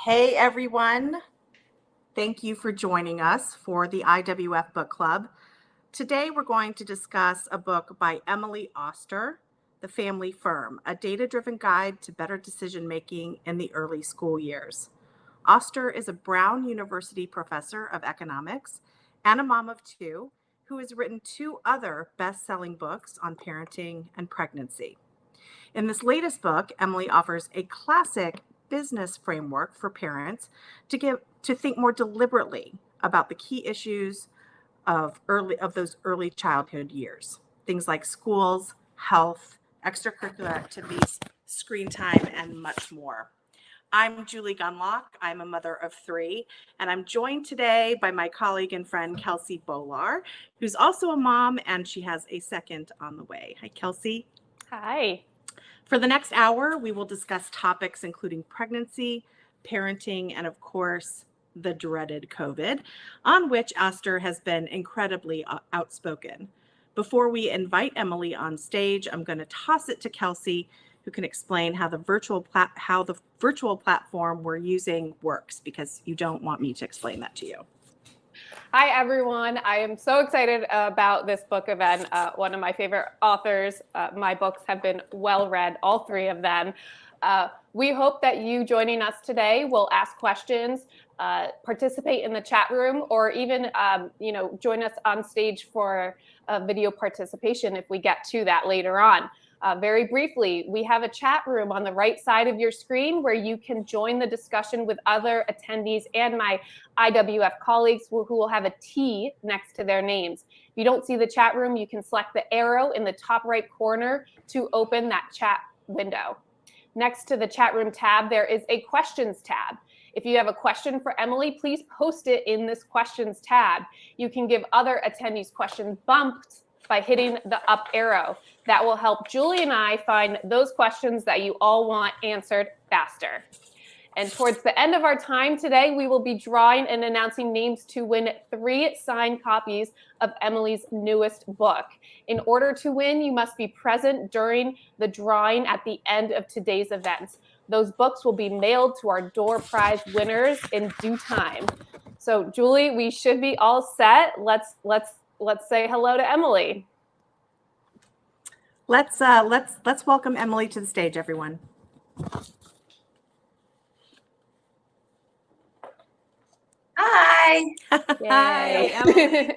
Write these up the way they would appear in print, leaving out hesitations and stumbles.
Hey everyone, thank you for joining us for the IWF Book Club. Today we're going to discuss a book by Emily Oster, The Family Firm, a data-driven guide to better decision-making in the early school years. Oster is a Brown University professor of economics and a mom of two who has written two other best-selling books on parenting and pregnancy. In this latest book, Emily offers a classic business framework for parents to think more deliberately about the key issues of those early childhood years. Things like schools, health, extracurricular activities, screen time, and much more. I'm Julie Gunlock. I'm a mother of three, and I'm joined today by my colleague and friend, Kelsey Bolar, who's also a mom, and she has a second on the way. Hi, Kelsey. Hi. For the next hour, we will discuss topics including pregnancy, parenting, and of course, the dreaded COVID, on which Oster has been incredibly outspoken. Before we invite Emily on stage, I'm going to toss it to Kelsey, who can explain how the virtual platform we're using works, because you don't want me to explain that to you. Hi, everyone. I am so excited about this book event. One of my favorite authors. My books have been well read, all three of them. We hope that you joining us today will ask questions, participate in the chat room, or even join us on stage for video participation if we get to that later on. Very briefly, we have a chat room on the right side of your screen where you can join the discussion with other attendees and my IWF colleagues who will have a T next to their names. If you don't see the chat room, you can select the arrow in the top right corner to open that chat window. Next to the chat room tab, there is a questions tab. If you have a question for Emily, please post it in this questions tab. You can give other attendees questions bumped by hitting the up arrow. That will help Julie and I find those questions that you all want answered faster. And towards the end of our time today, we will be drawing and announcing names to win 3 signed copies of Emily's newest book. In order to win, you must be present during the drawing at the end of today's event. Those books will be mailed to our door prize winners in due time. So Julie, we should be all set. Let's say hello to Emily. Let's welcome Emily to the stage, everyone. Hi. Hi, Emily.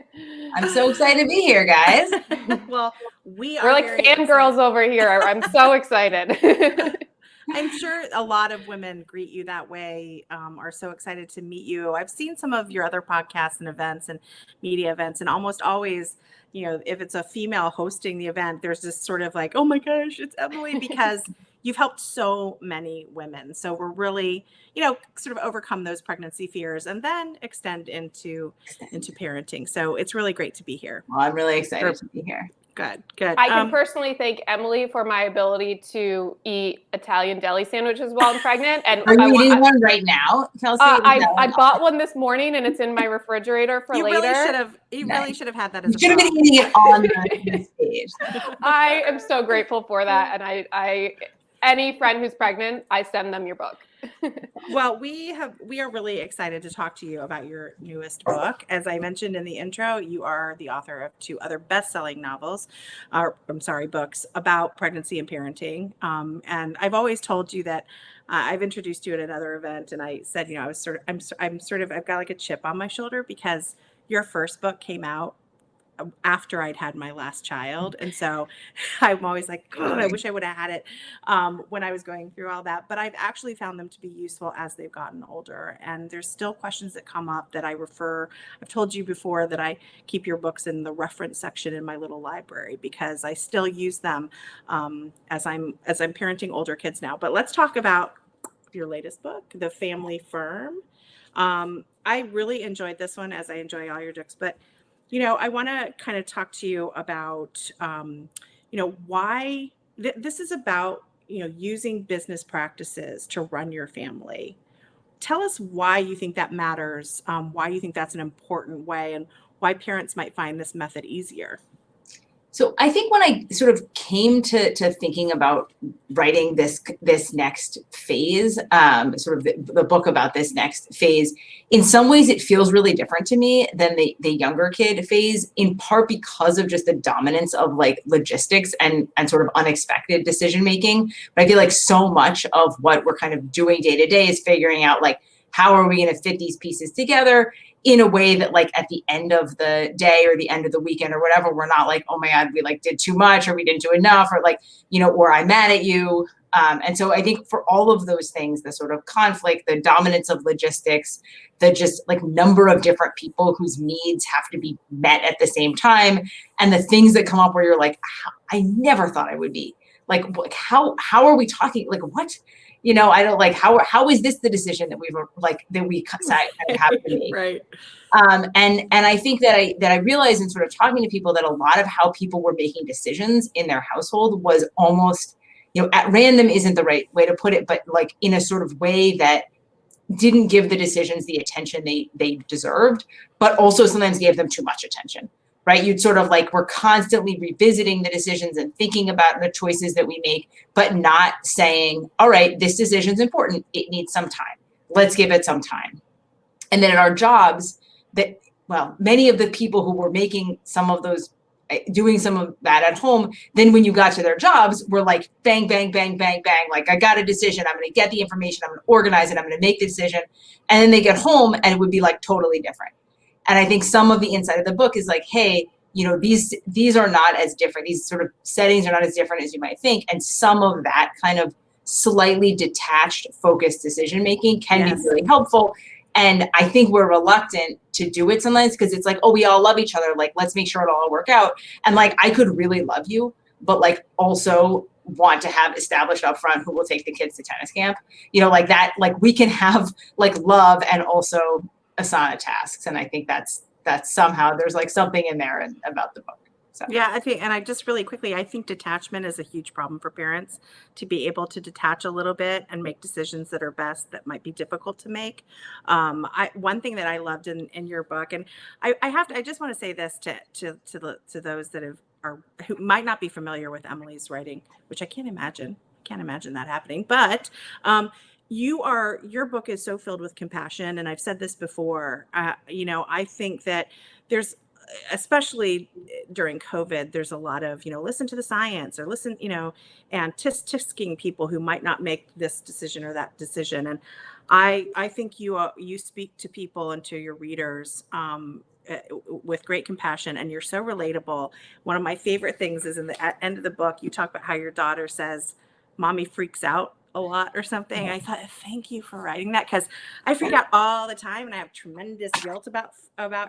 I'm so excited to be here, guys. Well, we're like fangirls over here. I'm so excited. I'm sure a lot of women greet you that way, are so excited to meet you. I've seen some of your other podcasts and events and media events, and almost always, if it's a female hosting the event, there's this sort of like, oh my gosh, it's Emily, because you've helped so many women. So we're really, sort of overcome those pregnancy fears and then extend into parenting. So it's really great to be here. Well, I'm really excited to be here. Good. I can personally thank Emily for my ability to eat Italian deli sandwiches while I'm pregnant. And are you eating one right now, Kelsey? I bought one this morning and it's in my refrigerator for later. You really should have had that as you should have been eating it on the stage. I am so grateful for that. And any friend who's pregnant, I send them your book. Well, we are really excited to talk to you about your newest book. As I mentioned in the intro, you are the author of 2 other best-selling books about pregnancy and parenting. And I've always told you that I've introduced you at another event, and I said, I've got like a chip on my shoulder because your first book came out after I'd had my last child. And so I'm always like, God, I wish I would have had it when I was going through all that. But I've actually found them to be useful as they've gotten older. And there's still questions that come up that I've told you before that I keep your books in the reference section in my little library because I still use them as I'm parenting older kids now. But let's talk about your latest book, The Family Firm. I really enjoyed this one, as I enjoy all your books, but I want to kind of talk to you about, why this is about, using business practices to run your family. Tell us why you think that matters, why you think that's an important way, and why parents might find this method easier. So I think when I sort of came to thinking about writing this next phase, sort of the book about this next phase, in some ways it feels really different to me than the younger kid phase, in part because of just the dominance of like logistics and sort of unexpected decision making. But I feel like so much of what we're kind of doing day to day is figuring out like, how are we going to fit these pieces together in a way that like at the end of the day or the end of the weekend or whatever, we're not like, oh my God, we like did too much or we didn't do enough or like, you know, or I'm mad at you. And so I think for all of those things, the sort of conflict, the dominance of logistics, the just like number of different people whose needs have to be met at the same time, and the things that come up where you're like, I never thought I would be like how are we talking? Like what? You know, I don't like how is this the decision that we have to make? Right. And I think that I realized in sort of talking to people that a lot of how people were making decisions in their household was almost, you know, at random isn't the right way to put it, but like in a sort of way that didn't give the decisions the attention they deserved, but also sometimes gave them too much attention. Right? You'd sort of like, we're constantly revisiting the decisions and thinking about the choices that we make, but not saying, all right, this decision's important. It needs some time. Let's give it some time. And then in our jobs, that, well, many of the people who were making some of those, doing some of that at home, then when you got to their jobs, were like, bang, bang, bang, bang, bang. Like, I got a decision. I'm going to get the information. I'm going to organize it. I'm going to make the decision. And then they get home and it would be like totally different. And I think some of the inside of the book is like, hey, you know, these are not as different. These sort of settings are not as different as you might think. And some of that kind of slightly detached, focused decision making can be really helpful. And I think we're reluctant to do it sometimes because it's like, oh, we all love each other. Like, let's make sure it'll all work out. And like, I could really love you, but like also want to have established up front who will take the kids to tennis camp. You know, like that, like we can have like love and also asana tasks. And I think that's somehow there's like something in there about the book. So. Yeah, I think, and I just really quickly, I think detachment is a huge problem for parents, to be able to detach a little bit and make decisions that are best that might be difficult to make. One thing that I loved in your book, and I just want to say this to those that who might not be familiar with Emily's writing, which I can't imagine that happening, but your book is so filled with compassion. And I've said this before, you know, I think that there's, especially during COVID, there's a lot of, you know, listen to the science or listen, you know, and tisking people who might not make this decision or that decision. And I think you speak to people and to your readers with great compassion, and you're so relatable. One of my favorite things is at end of the book, you talk about how your daughter says, "Mommy freaks out a lot" or something. I thought, thank you for writing that, because I freak out all the time and I have tremendous guilt about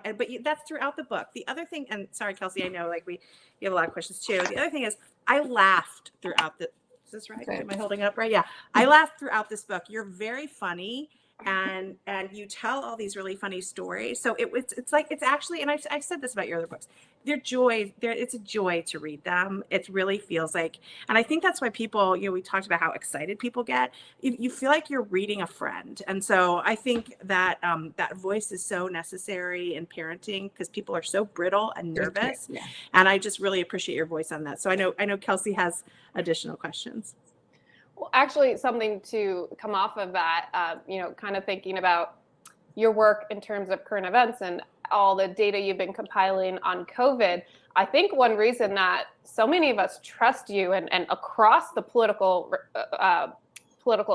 it. But that's throughout the book. The other thing, and sorry, Kelsey, I know like you have a lot of questions too. The other thing is I laughed throughout is this right? Okay. Am I holding it up right? Yeah. I laughed throughout this book. You're very funny. And you tell all these really funny stories. So it's like, it's actually, and I've said this about your other books, it's a joy to read them. It really feels like, and I think that's why people, you know, we talked about how excited people get. You feel like you're reading a friend. And so I think that that voice is so necessary in parenting, because people are so brittle and nervous. Yeah. And I just really appreciate your voice on that. So I know Kelsey has additional questions. Well, actually, something to come off of that, you know, kind of thinking about your work in terms of current events and all the data you've been compiling on COVID. I think one reason that so many of us trust you and across the political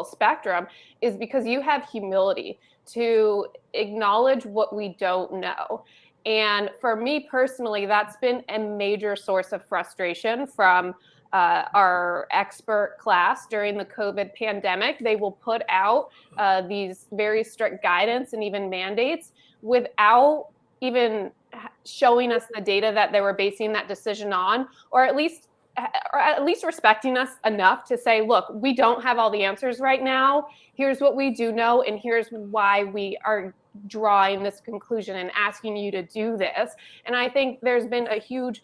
spectrum is because you have humility to acknowledge what we don't know. And for me personally, that's been a major source of frustration from our expert class during the COVID pandemic. They will put out these very strict guidance and even mandates without even showing us the data that they were basing that decision on, or at least respecting us enough to say, look, we don't have all the answers right now. Here's what we do know, and here's why we are drawing this conclusion and asking you to do this. And I think there's been a huge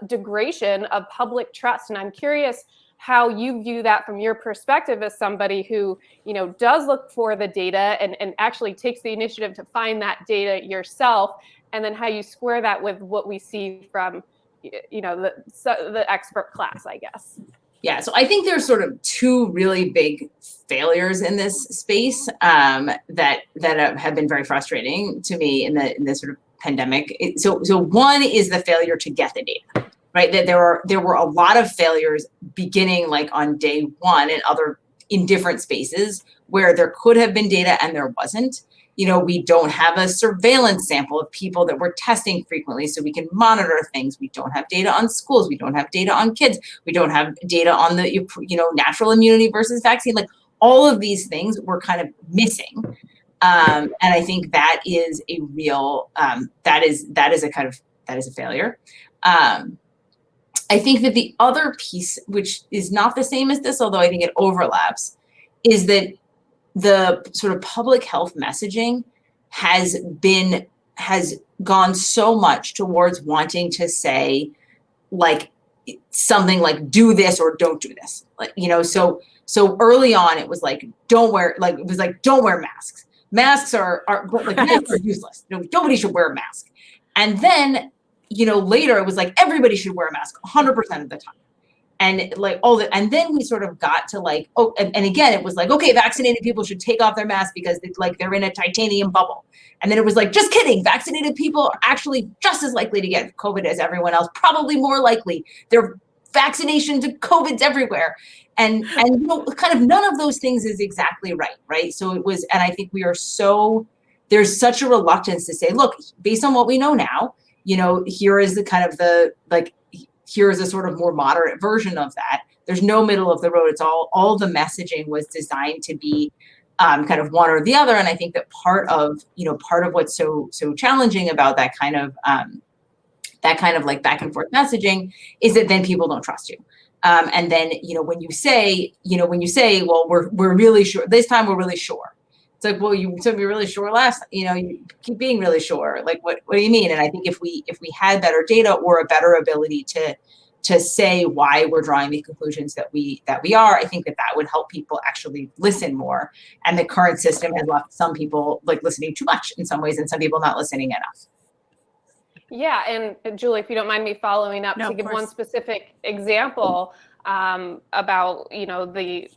degradation of public trust. And I'm curious how you view that from your perspective as somebody who, you know, does look for the data and actually takes the initiative to find that data yourself, and then how you square that with what we see from the expert class, I guess. Yeah, so I think there's sort of two really big failures in this space that have been very frustrating to me in this sort of pandemic. So one is the failure to get the data, right? That there were a lot of failures beginning like on day one in different spaces where there could have been data and there wasn't. We don't have a surveillance sample of people that we're testing frequently so we can monitor things. We don't have data on schools. We don't have data on kids. We don't have data on the, natural immunity versus vaccine. Like all of these things we're kind of missing. And I think that is a real, that is a failure. I think that the other piece, which is not the same as this, although I think it overlaps, is that the sort of public health messaging has gone so much towards wanting to say like something like do this or don't do this. Like, so early on it was like don't wear masks. Masks are useless. Nobody should wear a mask. And then, later it was like everybody should wear a mask 100% of the time. And like and then we sort of got to like, and again, it was like, okay, vaccinated people should take off their masks because they're in a titanium bubble. And then it was like, just kidding. Vaccinated people are actually just as likely to get COVID as everyone else, probably more likely. Their vaccinations and COVID's everywhere. And kind of none of those things is exactly right? So it was, and I think there's such a reluctance to say, look, based on what we know now, here is the kind of here's a sort of more moderate version of that. There's no middle of the road. It's all the messaging was designed to be kind of one or the other. And I think that part of what's so challenging about that kind of like back and forth messaging is that then people don't trust you. And then, when you say, well, we're really sure this time, we're really sure. It's like, well, you took me really sure last, you keep being really sure. Like, what do you mean? And I think if we had better data or a better ability to say why we're drawing the conclusions that we are, I think that would help people actually listen more. And the current system has left some people like listening too much in some ways and some people not listening enough. Yeah, and Julie, if you don't mind me following up to give one specific example about the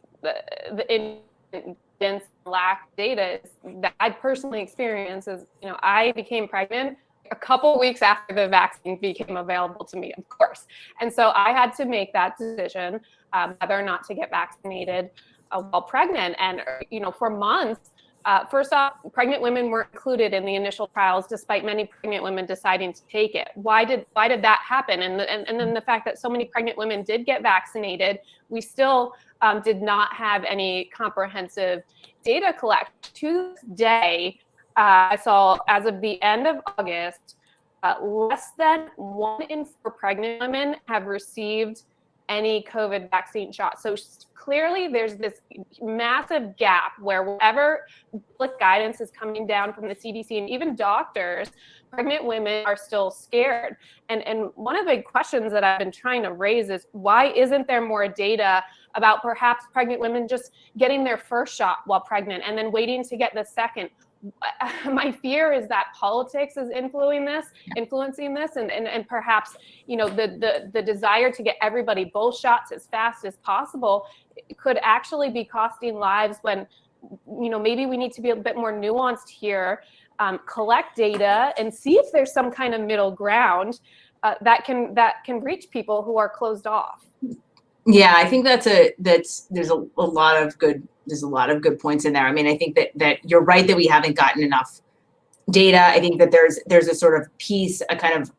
evidence lack data that I personally experienced is, I became pregnant a couple weeks after the vaccine became available to me, of course. And so I had to make that decision whether or not to get vaccinated while pregnant. And, for months, first off, pregnant women were included in the initial trials, despite many pregnant women deciding to take it. Why did that happen? And then the fact that so many pregnant women did get vaccinated, we still did not have any comprehensive data collect. To this day, I saw as of the end of August, less than 1 in 4 pregnant women have received any COVID vaccine shot. So clearly there's this massive gap where wherever public guidance is coming down from the CDC and even doctors, pregnant women are still scared. And one of the big questions that I've been trying to raise is why isn't there more data about perhaps pregnant women just getting their first shot while pregnant and then waiting to get the second? My fear is that politics is influencing this, and perhaps the desire to get everybody both shots as fast as possible could actually be costing lives when maybe we need to be a bit more nuanced here, collect data and see if there's some kind of middle ground that can reach people who are closed off. Yeah, I think there's a lot of good points in there. I mean, I think that you're right that we haven't gotten enough data. I think that there's a sort of piece, a kind of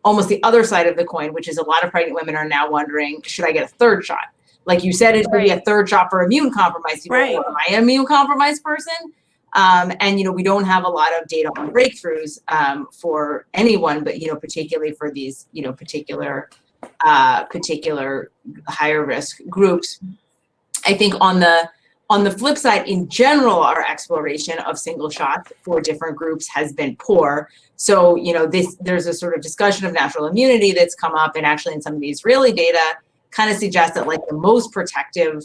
almost the other side of the coin, which is a lot of pregnant women are now wondering, should I get a third shot? Like you said, it should be a third shot for immune compromised people. Right. Am I an immune compromised person? And we don't have a lot of data on breakthroughs for anyone, but particularly for these particular higher risk groups. I think on the flip side, in general, our exploration of single shots for different groups has been poor. So, there's a sort of discussion of natural immunity that's come up, and actually in some of the Israeli data kind of suggests that like the most protective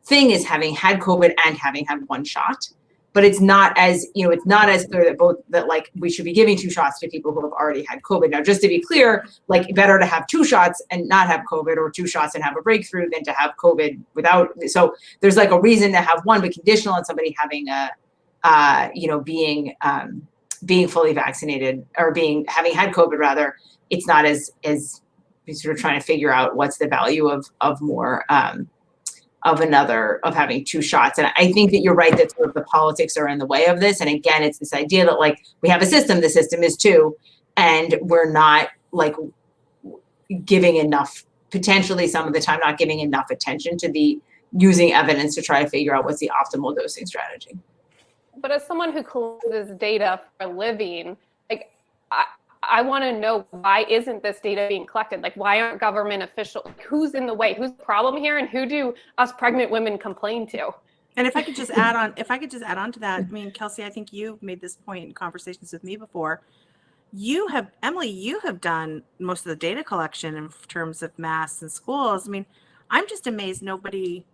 thing is having had COVID and having had one shot. but it's not as, it's not as clear that like we should be giving 2 shots to people who have already had COVID. Now, just to be clear, like better to have 2 shots and not have COVID, or 2 shots and have a breakthrough, than to have COVID without. So there's like a reason to have one, but conditional on somebody having being fully vaccinated, or having had COVID rather. It's not as sort of trying to figure out what's the value of more of having 2 shots. And I think that you're right that sort of the politics are in the way of this. And again, it's this idea that like we have a system, the system is 2, and we're not like giving enough, potentially some of the time, not giving enough attention to the using evidence to try to figure out what's the optimal dosing strategy. But as someone who collects this data for a living, like I want to know, why isn't this data being collected? Like, why aren't government officials, who's in the way? Who's the problem here? And who do us pregnant women complain to? And if I could just add on to that, I mean, Kelsey, I think you've made this point in conversations with me before. Emily, you have done most of the data collection in terms of masks in schools. I mean, I'm just amazed nobody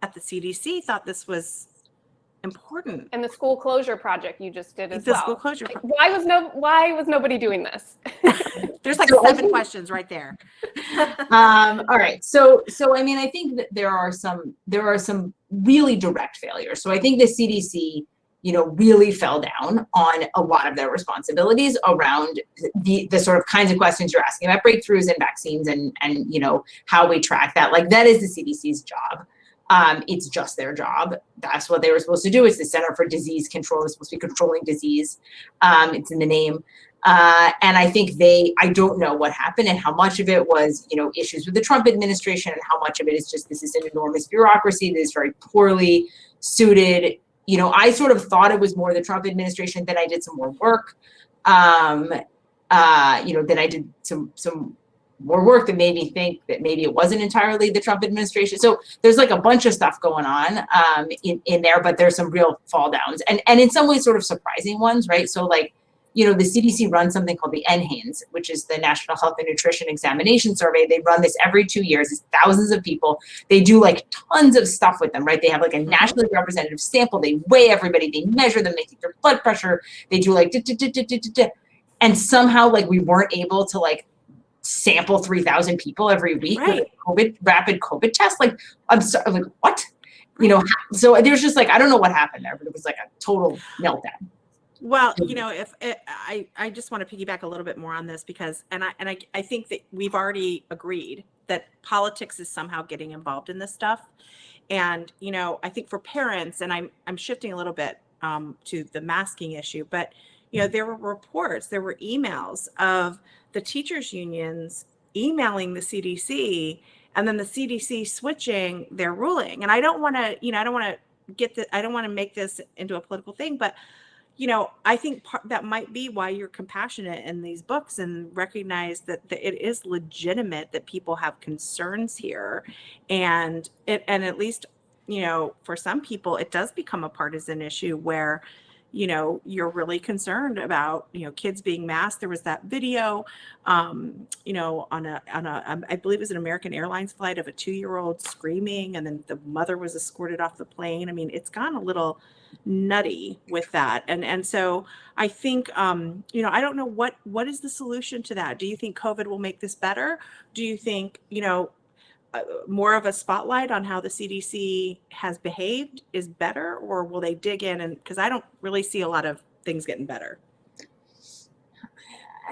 at the CDC thought this was important. And the school closure project you just did as well. The school closure. Like, why was nobody doing this? There's like 7 questions right there. All right. So I mean, I think that there are some really direct failures. So I think the CDC, really fell down on a lot of their responsibilities around the sort of kinds of questions you're asking about breakthroughs and vaccines and how we track that. Like, that is the CDC's job. It's just their job. That's what they were supposed to do. It's the Center for Disease Control. It's supposed to be controlling disease. It's in the name. And I think I don't know what happened and how much of it was, issues with the Trump administration, and how much of it is just, this is an enormous bureaucracy that is very poorly suited. I sort of thought it was more the Trump administration. Then I did some more work. Then I did some more work that made me think that maybe it wasn't entirely the Trump administration. So there's like a bunch of stuff going on in there, but there's some real fall downs and in some ways sort of surprising ones, right? So like, the CDC runs something called the NHANES, which is the National Health and Nutrition Examination Survey. They run this every 2 years. It's thousands of people. They do like tons of stuff with them, right? They have like a nationally representative sample. They weigh everybody. They measure them. They take their blood pressure. They do like, and somehow like we weren't able to like sample 3,000 people every week with a rapid COVID test. Like, I'm sorry, like what? So there's just like, I don't know what happened there, but it was like a total meltdown. Well, I just want to piggyback a little bit more on this because, I think that we've already agreed that politics is somehow getting involved in this stuff. And, I think for parents, and I'm shifting a little bit to the masking issue, but, there were reports, there were emails of the teachers unions emailing the CDC, and then the CDC switching their ruling. And I don't want to, I don't want to make this into a political thing, but I think that might be why you're compassionate in these books and recognize that it is legitimate that people have concerns here. And at least, for some people, it does become a partisan issue where, you're really concerned about, kids being masked. There was that video, on a, I believe it was an American Airlines flight of a 2-year-old screaming, and then the mother was escorted off the plane. I mean, it's gone a little nutty with that. And so I think, I don't know what is the solution to that. Do you think COVID will make this better? Do you think, more of a spotlight on how the CDC has behaved is better, or will they dig in? And because I don't really see a lot of things getting better.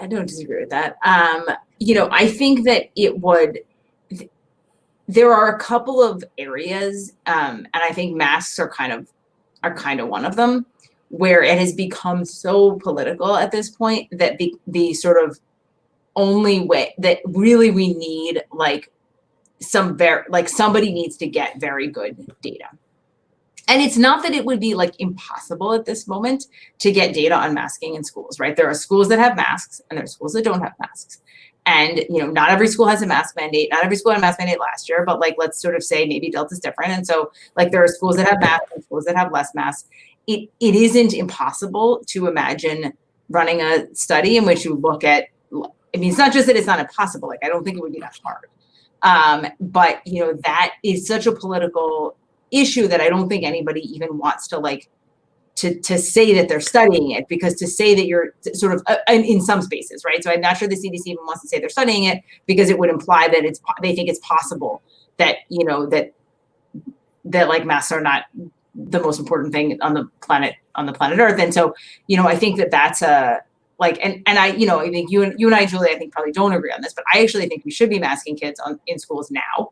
I don't disagree with that. I think that there are a couple of areas, and I think masks are kind of one of them, where it has become so political at this point that the sort of only way that really we need somebody needs to get very good data. And it's not that it would be like impossible at this moment to get data on masking in schools, right? There are schools that have masks and there are schools that don't have masks. And, not every school has a mask mandate. Not every school had a mask mandate last year, but like, let's sort of say maybe Delta's different. And so like there are schools that have masks and schools that have less masks. It isn't impossible to imagine running a study in which you look at, it's not just that it's not impossible. Like, I don't think it would be that hard. But that is such a political issue that I don't think anybody even wants to like to say that they're studying it, because to say that you're sort of in some spaces, right? So I'm not sure the CDC even wants to say they're studying it, because it would imply that they think it's possible that, you know, that like masks are not the most important thing on the planet Earth. And so, you know, I think that that's like, and I, you know, I think you and I, Julie, I think probably don't agree on this, but I actually think we should be masking kids in schools now.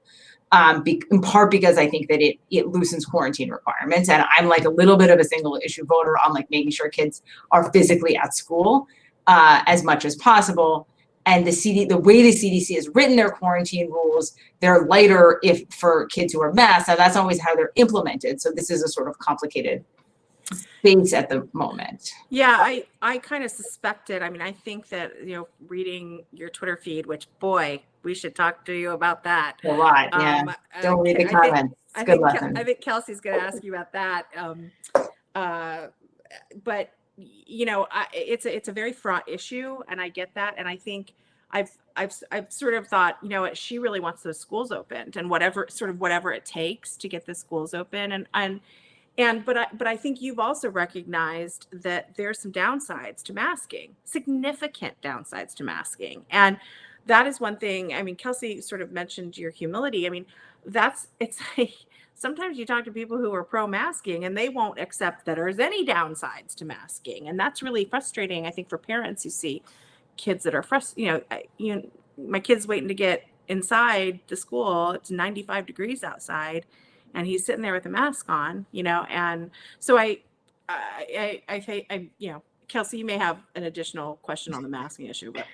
In part because I think that it loosens quarantine requirements, and I'm like a little bit of a single issue voter on like making sure kids are physically at school as much as possible. And the way the CDC has written their quarantine rules, they're lighter for kids who are masked. Now that's always how they're implemented. So this is a sort of complicated space at the moment. Yeah, I kind of suspected. I mean, I think that, you know, reading your Twitter feed, which, boy, we should talk to you about that. A lot, yeah. Don't read the comments. It's good lesson. I think Kelsey's going to ask you about that. But you know, it's a very fraught issue, and I get that. And I think I've sort of thought, you know what, she really wants those schools opened, and whatever it takes to get the schools open. But I think you've also recognized that there's some downsides to masking, significant downsides to masking. And that is one thing. I mean, Kelsey sort of mentioned your humility. I mean, it's like, sometimes you talk to people who are pro-masking and they won't accept that there's any downsides to masking. And that's really frustrating, I think, for parents who see kids that are frustrated. You know, my kid's waiting to get inside the school. It's 95 degrees outside, and he's sitting there with a mask on, you know. And so I you know, Kelsey, you may have an additional question on the masking issue, but.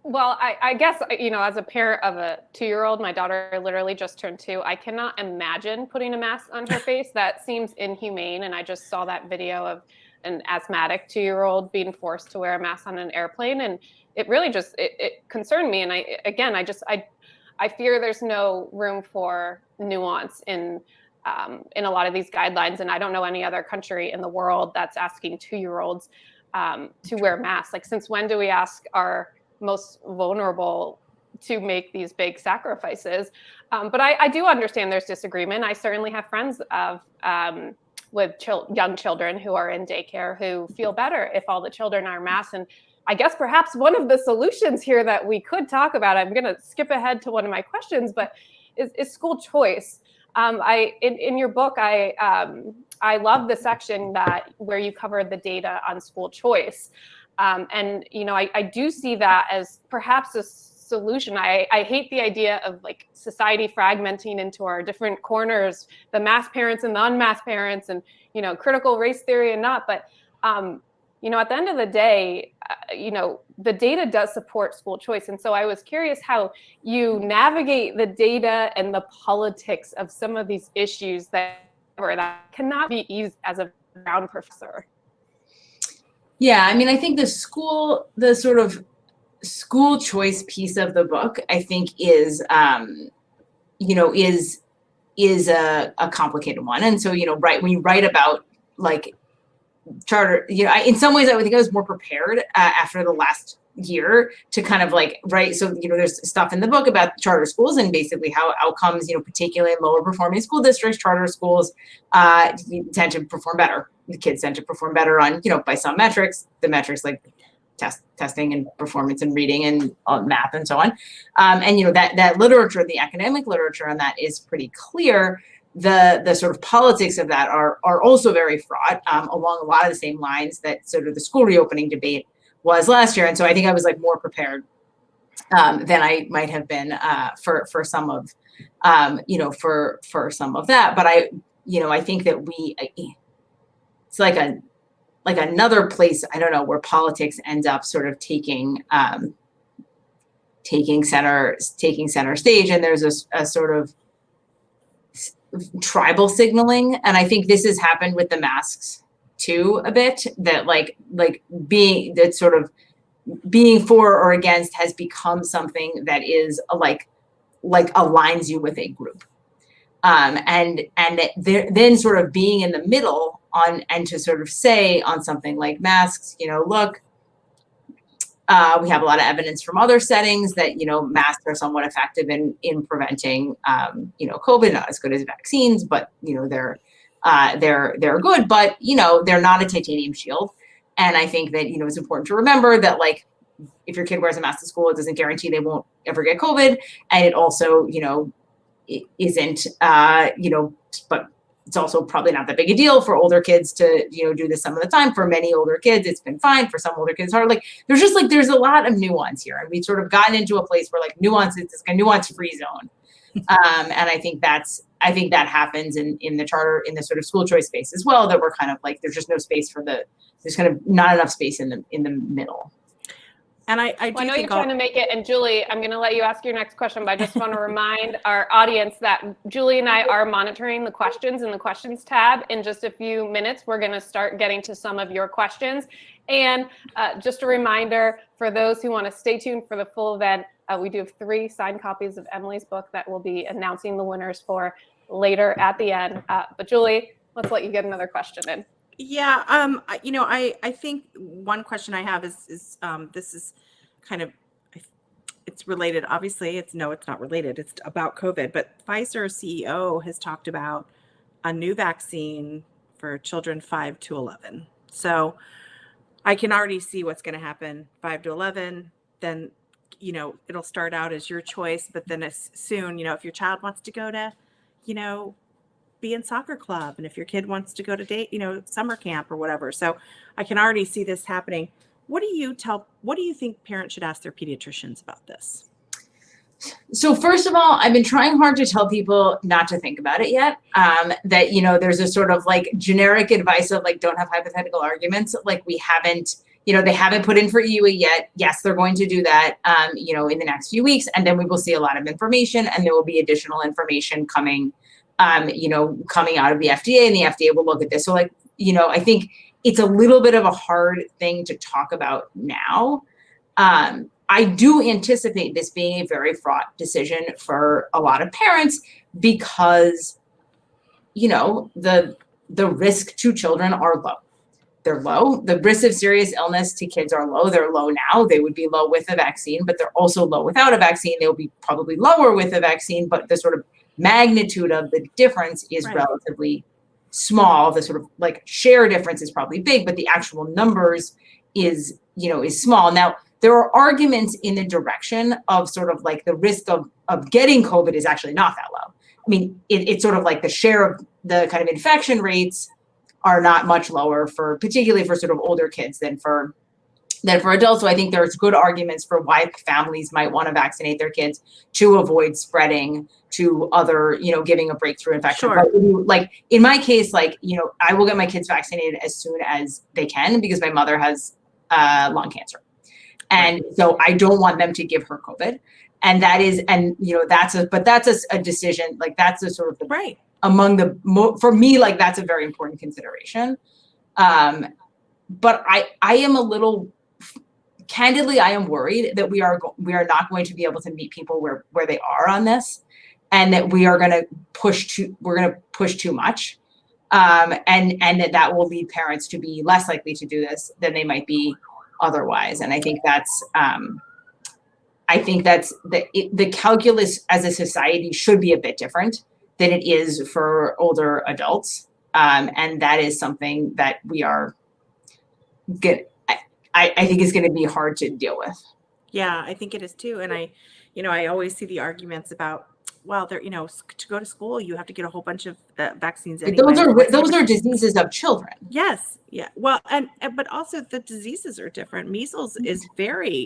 Well, I guess, you know, as a parent of a 2-year-old, my daughter literally just turned 2. I cannot imagine putting a mask on her face. That seems inhumane. And I just saw that video of an asthmatic 2-year-old being forced to wear a mask on an airplane. And it really just, it concerned me. And I fear there's no room for nuance in a lot of these guidelines. And I don't know any other country in the world that's asking 2-year-olds to wear masks. Like, since when do we ask our most vulnerable to make these big sacrifices? But I do understand there's disagreement. I certainly have friends with young children who are in daycare who feel better if all the children are masked. And I guess perhaps one of the solutions here that we could talk about, I'm going to skip ahead to one of my questions, but is school choice. In your book, I love the section where you covered the data on school choice. And, you know, I do see that as perhaps a solution. I hate the idea of like society fragmenting into our different corners, the masked parents and the unmasked parents, and, you know, critical race theory and not. But, you know, at the end of the day, you know, the data does support school choice. And so I was curious how you navigate the data and the politics of some of these issues that cannot be easy as a Brown professor. Yeah, I mean, I think the sort of school choice piece of the book, I think is, you know, is a complicated one. And so, you know, when you write about like charter, you know, in some ways I would think I was more prepared after the last year to kind of like write. So, you know, there's stuff in the book about charter schools and basically how outcomes, you know, particularly in lower performing school districts, charter schools tend to perform better. The kids tend to perform better on, you know, by some metrics, the metrics like testing and performance and reading and math and so on. And, you know, that literature, the academic literature on that is pretty clear. The sort of politics of that are also very fraught along a lot of the same lines that sort of the school reopening debate was last year. And so I think I was like more prepared than I might have been for some of, you know, for some of that. But I think that it's like another place, I don't know, where politics ends up sort of taking center stage. And there's a sort of tribal signaling. And I think this has happened with the masks too a bit, that being for or against has become something that is like aligns you with a group. And then sort of being in the middle and to sort of say on something like masks, you know, look, we have a lot of evidence from other settings that, you know, masks are somewhat effective in preventing, you know, COVID, not as good as vaccines, but, you know, they're they're good, but they're not a titanium shield. And I think that it's important to remember that like if your kid wears a mask to school, it doesn't guarantee they won't ever get COVID, and it also it isn't but it's also probably not that big a deal for older kids to do this some of the time. For many older kids it's been fine. For some older kids it's hard. Like there's a lot of nuance here, and we've sort of gotten into a place where like nuance is a nuance free zone. And I think that happens in the charter, in the sort of school choice space as well, that we're kind of like there's just no space there's kind of not enough space in the middle. And I know you're trying to make it, and Julie, I'm going to let you ask your next question, but I just want to remind our audience that Julie and I are monitoring the questions in the questions tab. In just a few minutes, we're going to start getting to some of your questions. And just a reminder for those who want to stay tuned for the full event, we do have 3 signed copies of Emily's book that we'll be announcing the winners for later at the end. But Julie, let's let you get another question in. Yeah, I think one question I have is this is kind of, it's related. Obviously, it's not related. It's about COVID, but Pfizer CEO has talked about a new vaccine for children 5 to 11. So I can already see what's going to happen 5 to 11. Then, it'll start out as your choice, but then as soon, if your child wants to go to, be in soccer club, and if your kid wants to go to summer camp or whatever. So I can already see this happening. What do you think parents should ask their pediatricians about this? So first of all, I've been trying hard to tell people not to think about it yet. That, there's a sort of like generic advice of like, don't have hypothetical arguments. Like we haven't, they haven't put in for EUA yet. Yes, they're going to do that, in the next few weeks. And then we will see a lot of information, and there will be additional information coming coming out of the FDA, and the FDA will look at this. So like, I think it's a little bit of a hard thing to talk about now. I do anticipate this being a very fraught decision for a lot of parents because, the risk to children are low. They're low. The risk of serious illness to kids are low. They're low now. They would be low with a vaccine, but they're also low without a vaccine. They'll be probably lower with a vaccine, but the sort of magnitude of the difference is relatively small. The sort of like share difference is probably big, but the actual numbers is small. Now, there are arguments in the direction of sort of like the risk of getting COVID is actually not that low. I mean, it's sort of like the share of the kind of infection rates are not much lower particularly for sort of older kids than for adults. So I think there's good arguments for why families might want to vaccinate their kids to avoid spreading to other, giving a breakthrough infection. Sure. But like in my case, like, I will get my kids vaccinated as soon as they can because my mother has lung cancer. And so I don't want them to give her COVID. And that is, that's a decision, like that's a sort of among for me, like that's a very important consideration. But I am a little, candidly, I am worried that we are not going to be able to meet people where they are on this, and that we're going to push too much. And that will lead parents to be less likely to do this than they might be otherwise. And I think that's the calculus as a society should be a bit different than it is for older adults. And that is something that we are good. I think is going to be hard to deal with. Yeah, I think it is too. And I always see the arguments about, well, they're, to go to school, you have to get a whole bunch of vaccines anyway. Those are diseases of children. Yes. Yeah. Well, but also the diseases are different. Measles is very,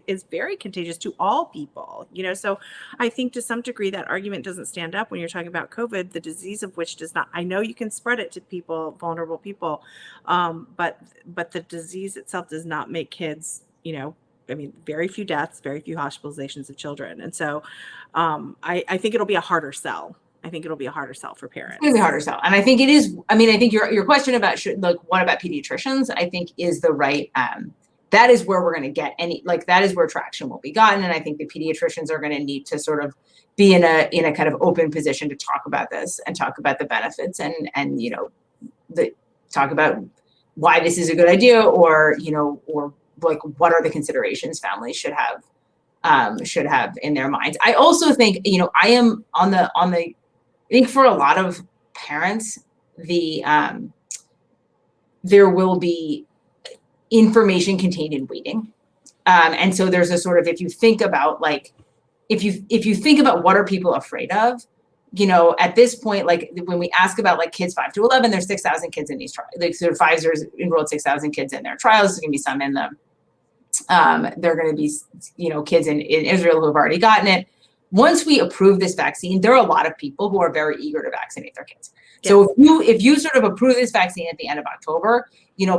is very contagious to all people, so I think to some degree that argument doesn't stand up when you're talking about COVID, the disease of which does not, I know you can spread it to people, vulnerable people. But the disease itself does not make kids, very few deaths, very few hospitalizations of children. And so I think it'll be a harder sell. I think it'll be a harder sell for parents. It's going to be harder sell. And I think it is, I think your question about what about pediatricians, I think is the right, that is where we're going to get that is where traction will be gotten. And I think the pediatricians are going to need to sort of be in a kind of open position to talk about this and talk about the benefits and talk about why this is a good idea or like what are the considerations families should have in their minds. I also think, I am I think for a lot of parents there will be information contained in waiting. And so there's a sort of, if you think about what are people afraid of, at this point, like when we ask about like kids 5 to 11, there's 6,000 kids in these trials. Like so Pfizer's enrolled 6,000 kids in their trials. There's going to be some in them. There are going to be, kids in Israel who have already gotten it. Once we approve this vaccine, there are a lot of people who are very eager to vaccinate their kids. Yes. So if you sort of approve this vaccine at the end of October,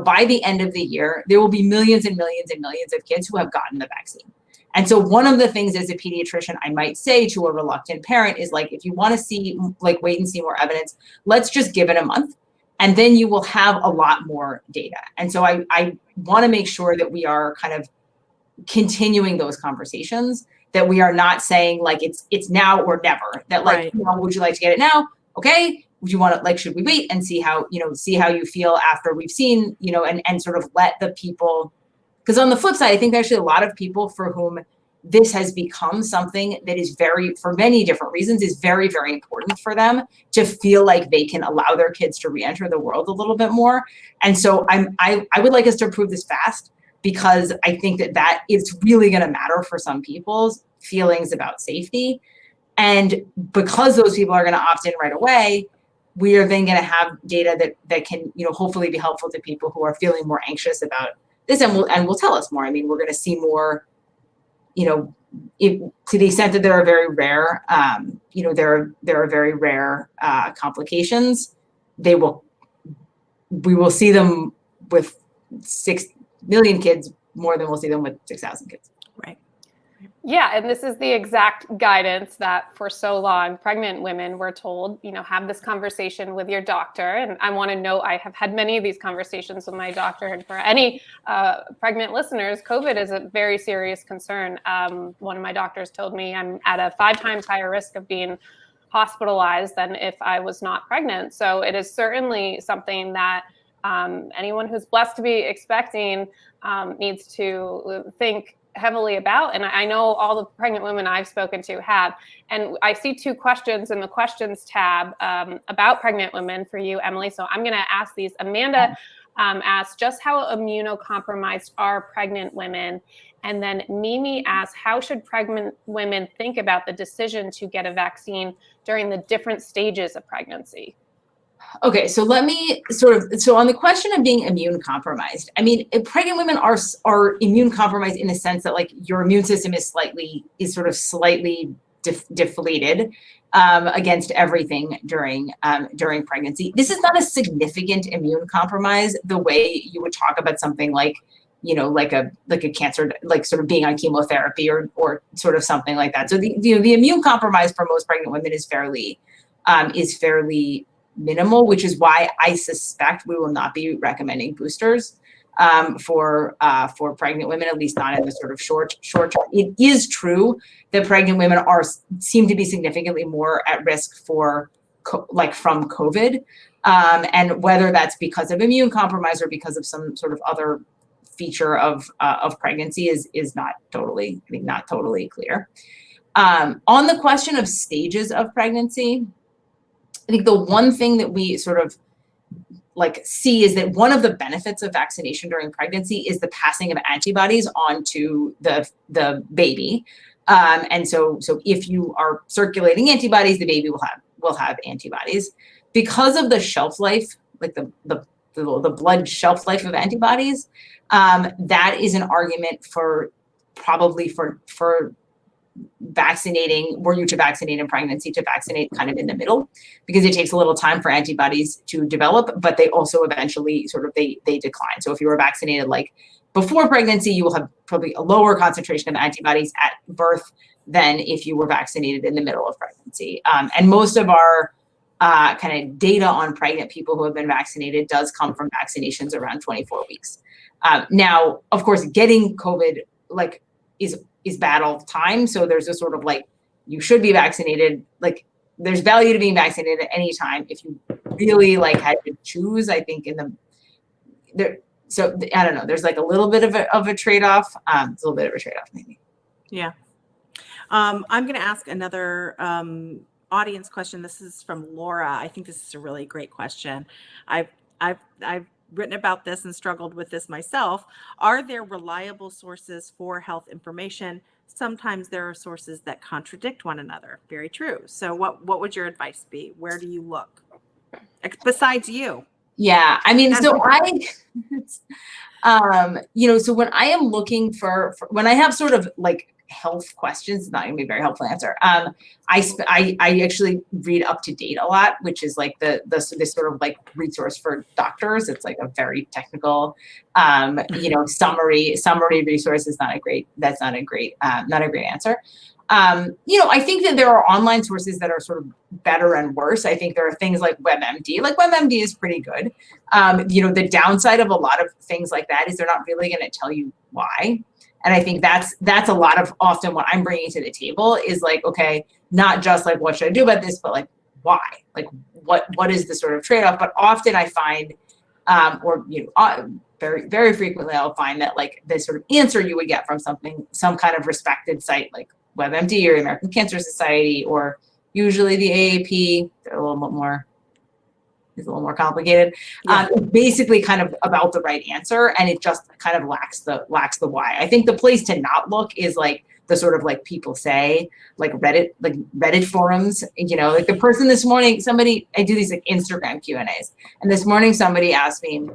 by the end of the year, there will be millions and millions and millions of kids who have gotten the vaccine. And so one of the things as a pediatrician I might say to a reluctant parent is like, if you want to see, like wait and see more evidence, let's just give it a month. And then you will have a lot more data. And so I want to make sure that we are kind of continuing those conversations, that we are not saying like it's now or never, that like, right. Would you like to get it now? Okay. Would you want to, like, should we wait and see how you feel after we've seen, and sort of let the people, because on the flip side, I think actually a lot of people for whom this has become something that is for many different reasons, is very, very important for them to feel like they can allow their kids to re-enter the world a little bit more. And so I would like us to approve this fast, because I think that it's really going to matter for some people's feelings about safety. And because those people are going to opt in right away, we are then going to have data that can, hopefully be helpful to people who are feeling more anxious about this, and will tell us more. I mean, we're going to see more, to the extent that there are very rare, there are very rare complications. We will see them with 6 million kids more than we'll see them with 6,000 kids. Right. Yeah, and this is the exact guidance that for so long pregnant women were told, have this conversation with your doctor. And I want to note, I have had many of these conversations with my doctor. And for any pregnant listeners, COVID is a very serious concern. One of my doctors told me I'm at a 5 times higher risk of being hospitalized than if I was not pregnant. So it is certainly something that anyone who's blessed to be expecting needs to think heavily about. And I know all the pregnant women I've spoken to have. And I see 2 questions in the questions tab about pregnant women for you, Emily. So I'm going to ask these. Amanda asked, just how immunocompromised are pregnant women? And then Mimi asked, how should pregnant women think about the decision to get a vaccine during the different stages of pregnancy? Okay, so let me so on the question of being immune compromised, I mean, pregnant women are immune compromised in the sense that like your immune system is slightly deflated against everything during pregnancy. This is not a significant immune compromise the way you would talk about something like, like a cancer, like sort of being on chemotherapy or sort of something like that. So the immune compromise for most pregnant women is fairly minimal, which is why I suspect we will not be recommending boosters for pregnant women, at least not in the sort of short term. It is true that pregnant women seem to be significantly more at risk from COVID, and whether that's because of immune compromise or because of some sort of other feature of pregnancy is not totally clear. On the question of stages of pregnancy, I think the one thing that we sort of see is that one of the benefits of vaccination during pregnancy is the passing of antibodies onto the baby. And so if you are circulating antibodies, the baby will have antibodies. Because of the shelf life, like the blood shelf life of antibodies, that is an argument for vaccinating, were you to vaccinate in pregnancy, to vaccinate kind of in the middle, because it takes a little time for antibodies to develop, but they also eventually they decline. So if you were vaccinated like before pregnancy, you will have probably a lower concentration of antibodies at birth than if you were vaccinated in the middle of pregnancy. And most of our kind of data on pregnant people who have been vaccinated does come from vaccinations around 24 weeks. Now, of course, getting COVID is battle time. So there's a sort of you should be vaccinated. There's value to being vaccinated at any time. If you really had to choose, I think so I don't know, there's a little bit of a trade-off. It's a little bit of a trade-off maybe. Yeah. I'm going to ask another audience question. This is from Laura. I think this is a really great question. I've written about this and struggled with this myself. Are there reliable sources for health information? Sometimes there are sources that contradict one another. Very true. So what would your advice be? Where do you look? Besides you. Yeah, I mean, so so when I am looking for when I have sort of like health questions, it's not gonna be a very helpful answer. I actually read Up to Date a lot, which is like this sort of like resource for doctors. It's like a very technical, summary resource. Is not a great. That's not a great answer. I think that there are online sources that are sort of better and worse. I think there are things like WebMD. Like WebMD is pretty good. The downside of a lot of things like that is they're not really going to tell you why. And I think that's a lot of often what I'm bringing to the table is like, okay, not just like what should I do about this, but like why? Like what is the sort of trade-off? But often I find, very, very frequently I'll find that like the sort of answer you would get from some kind of respected site like WebMD or the American Cancer Society or usually the AAP, they're a little more complicated. Yeah. It's basically kind of about the right answer, and it just kind of lacks the why. I think the place to not look is like the sort of like people say, like Reddit forums. Like the person this morning, I do these like Instagram Q&As, and this morning somebody asked me,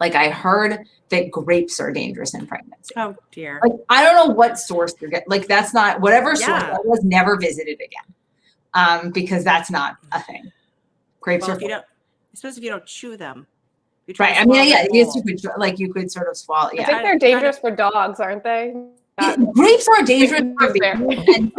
like, I heard that grapes are dangerous in pregnancy. Oh dear. Like, I don't know what source you're getting. Like, that's not whatever source Yeah. that was never visited again, because that's not a thing. Grapes Well, are especially if you don't chew them. You right. I mean, yeah, yes, you could sort of swallow. I Yeah, think they're dangerous for dogs, aren't they? grapes are dangerous for Fair. babies and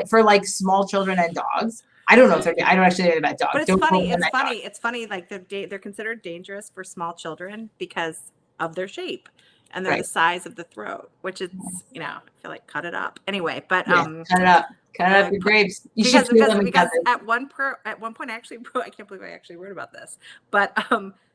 for like small children and dogs. I don't know if I don't actually know about dogs. But it's Don't funny. quote me on It's that funny. dog. It's funny. Like they're considered dangerous for small children because of their shape and they're Right. the size of the throat, which is, I feel like cut it up anyway. But Yeah, cut it up your grapes. You should chew them and because cut them. at one point I actually wrote, I can't believe I actually wrote about this, but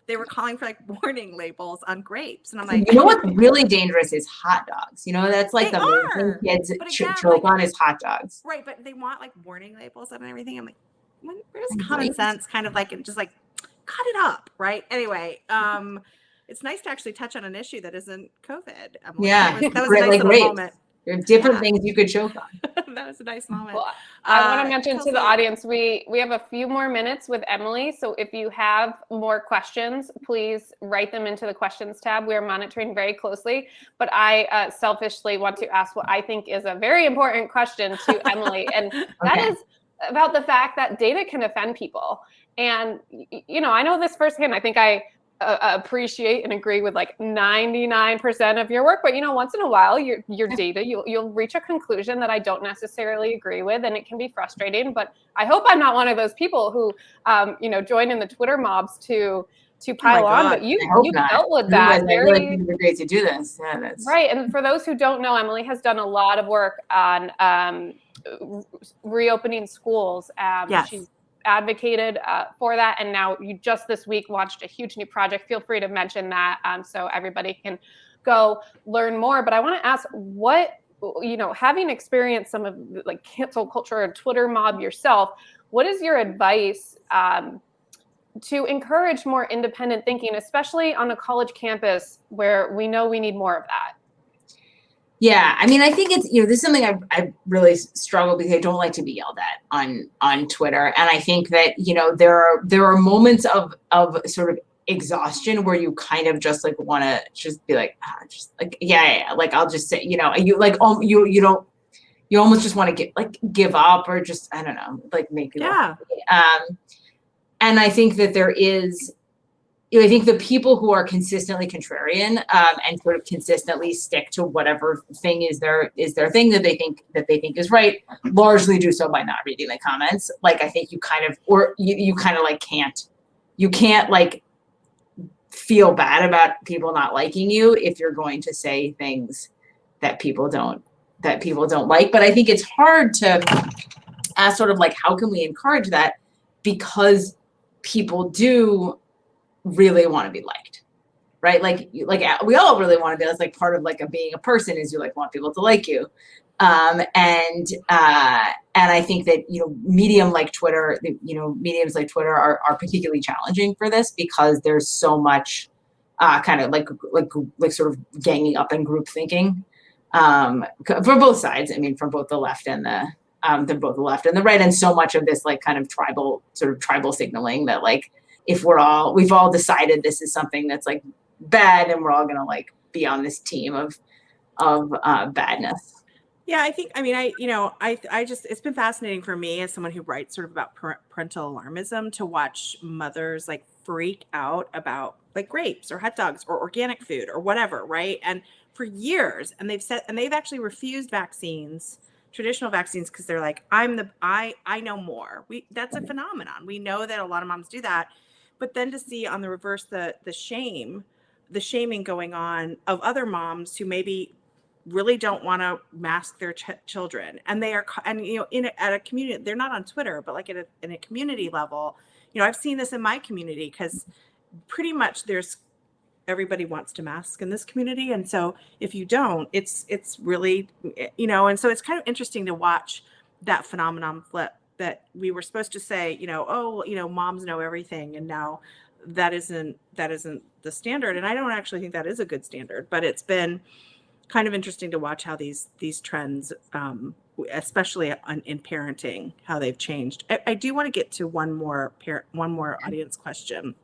they were calling for like warning labels on grapes, and I'm like, You know what's really dangerous is hot dogs. That's like They the main are, thing kids but again, choke on is hot dogs. right? But they want like warning labels and everything. I'm like, where's And common grapes? sense? Kind of like just like cut it up, right? Anyway, it's nice to actually touch on an issue that isn't COVID. Emily. Yeah, that was a great, nice like little grapes. moment. There are different Yeah. things you could choke on. That was a nice moment. Well, I want to mention to the Kelsey. audience, we have a few more minutes with Emily. So if you have more questions, please write them into the questions tab. We are monitoring very closely. But I selfishly want to ask what I think is a very important question to Emily. And that is about the fact that data can offend people. And, I know this firsthand. I think I appreciate and agree with like 99% of your work, but once in a while your data you'll reach a conclusion that I don't necessarily agree with, and it can be frustrating. But I hope I'm not one of those people who join in the Twitter mobs to pile on. But you dealt with that. I really think it'd be great to do this. Yeah, that's right. And for those who don't know, Emily has done a lot of work on reopening schools. Yes. She's advocated for that, and now you just this week launched a huge new project. Feel free to mention that so everybody can go learn more. But I want to ask, what having experienced some of like cancel culture and Twitter mob yourself, what is your advice to encourage more independent thinking, especially on a college campus where we know we need more of that? Yeah, I mean, I think it's this is something I really struggle because I don't like to be yelled at on Twitter, and I think that there are moments of sort of exhaustion where you kind of just like want to just be like like I'll just say you like you almost just want to give up or just I don't know like make it and I think that there is. I think the people who are consistently contrarian and sort of consistently stick to whatever thing is their thing that they think is right, largely do so by not reading the comments. Like I think you kind of like can't like feel bad about people not liking you if you're going to say things that people don't like. But I think it's hard to ask sort of like how can we encourage that, because people do really want to be liked, right? Like we all really want to be. That's like part of like being a person is you like want people to like you. And I think that, mediums like Twitter are particularly challenging for this because there's so much kind of like sort of ganging up and group thinking for both sides. I mean, from both the left and the left and the right, and so much of this like kind of tribal signaling that like if we've all decided this is something that's like bad, and we're all gonna like be on this team of badness. Yeah, I just, it's been fascinating for me as someone who writes sort of about parental alarmism to watch mothers like freak out about like grapes or hot dogs or organic food or whatever, right? And for years, and they've actually refused traditional vaccines, because they're like, I know more. That's a phenomenon. We know that a lot of moms do that. But then to see on the reverse the shaming going on of other moms who maybe really don't want to mask their children, and they are, and at a community, they're not on Twitter, but like in a community level, I've seen this in my community, because pretty much everybody wants to mask in this community, and so if you don't, it's really, and so it's kind of interesting to watch that phenomenon flip, that we were supposed to say, moms know everything, and now that isn't the standard. And I don't actually think that is a good standard, but it's been kind of interesting to watch how these trends, especially in parenting, how they've changed. I do want to get to one more audience question.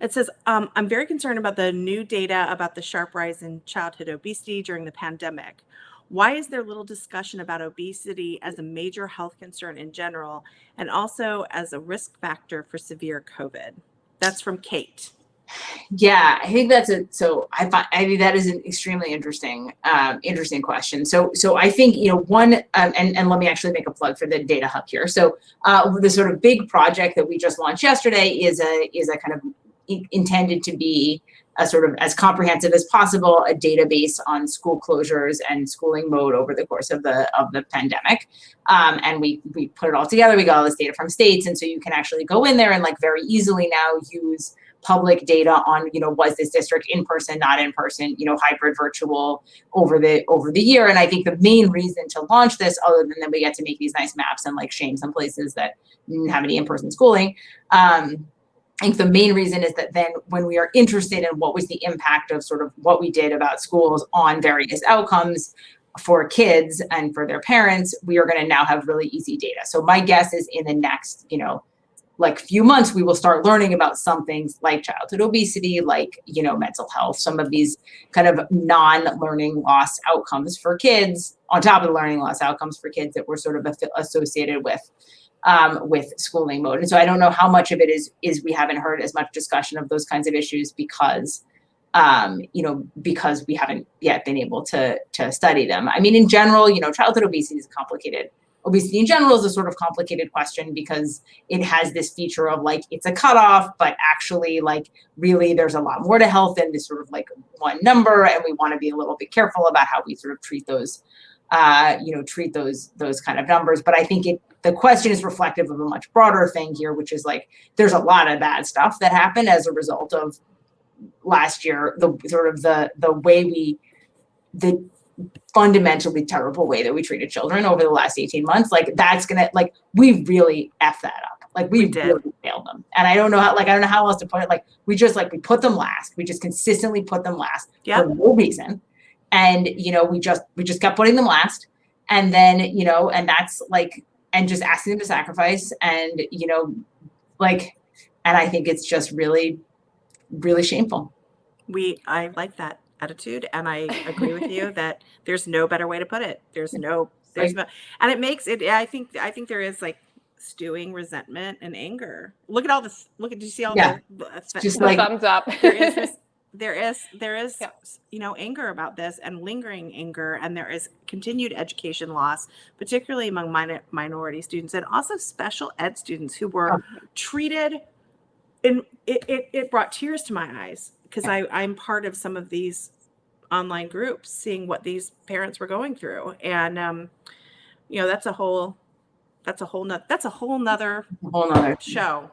It says, I'm very concerned about the new data about the sharp rise in childhood obesity during the pandemic. Why is there little discussion about obesity as a major health concern in general, and also as a risk factor for severe COVID? That's from Kate. Yeah, I think I think that is an extremely interesting question. So I think, one, and let me actually make a plug for the Data Hub here. So the sort of big project that we just launched yesterday is a kind of intended to be a sort of as comprehensive as possible, a database on school closures and schooling mode over the course of the pandemic. And we put it all together. We got all this data from states, and so you can actually go in there and like very easily now use public data on, was this district in person, not in person, hybrid, virtual over the year. And I think the main reason to launch this, other than that we get to make these nice maps and like shame some places that didn't have any in-person schooling, I think the main reason is that then when we are interested in what was the impact of sort of what we did about schools on various outcomes for kids and for their parents, we are going to now have really easy data. So my guess is in the next, like few months, we will start learning about some things like childhood obesity, like, mental health, some of these kind of non-learning loss outcomes for kids on top of the learning loss outcomes for kids that were sort of associated with schooling mode. And so I don't know how much of it is we haven't heard as much discussion of those kinds of issues because we haven't yet been able to study them. I mean, in general, childhood obesity is complicated. Obesity in general is a sort of complicated question because it has this feature of like, it's a cutoff, but actually like really there's a lot more to health than this sort of like one number. And we want to be a little bit careful about how we sort of treat those kind of numbers. But I think the question is reflective of a much broader thing here, which is like, there's a lot of bad stuff that happened as a result of last year, the fundamentally terrible way that we treated children over the last 18 months. Like that's gonna, like, we really effed that up. Like we really failed them. And I don't know how else to put it. Like we put them last. We just consistently put them last for no reason. And, we just kept putting them last. And then, and that's like, and just asking them to sacrifice and, and I think it's just really, really shameful. I like that attitude, and I agree with you that there's no better way to put it. And it makes it, I think there is like stewing resentment and anger. Look at all this. Did you see all the just like thumbs up? There is anger about this, and lingering anger, and there is continued education loss, particularly among minority students and also special ed students who were treated. And it brought tears to my eyes because I'm part of some of these online groups, seeing what these parents were going through, and that's a whole nother show.